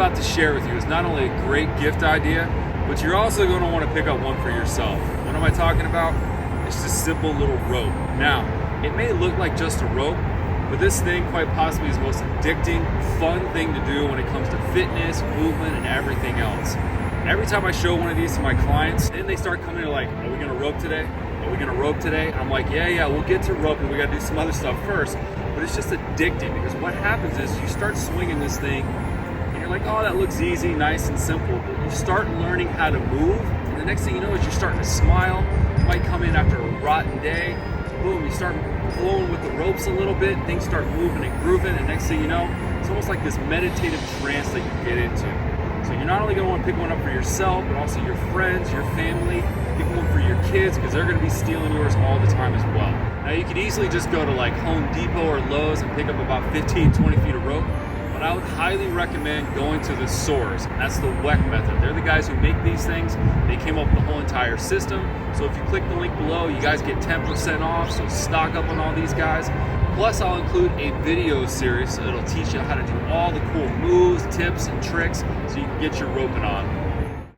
about to share with you is not only a great gift idea, but you're also going to want to pick up one for yourself. What am I talking about? It's just a simple little rope. Now, it may look like just a rope, but this thing quite possibly is the most addicting, fun thing to do when it comes to fitness, movement, and everything else. Every time I show one of these to my clients, then they start coming to like, are we gonna rope today? Are we gonna rope today? I'm like, yeah, we'll get to roping. We gotta do some other stuff first. But it's just addicting because what happens is you start swinging this thing and you're like, oh, that looks easy, nice and simple. But you start learning how to move, and the next thing you know is you're starting to smile. You might come in after a rotten day, boom, you start flowing with the ropes a little bit, things start moving and grooving, and next thing you know, it's almost like this meditative trance that you get into. So you're not only going to want to pick one up for yourself, but also your friends, your family, pick one for your kids, because they're going to be stealing yours all the time as well. Now you could easily just go to like Home Depot or Lowe's and pick up about 15, 20 feet of rope, but I would highly recommend going to the source. That's the WeckMethod. They're the guys who make these things. They came up with the whole entire system. So if you click the link below, you guys get 10% off, so stock up on all these guys. Plus, I'll include a video series, so it'll teach you how to do all the cool moves, tips, and tricks, so you can get your roping on.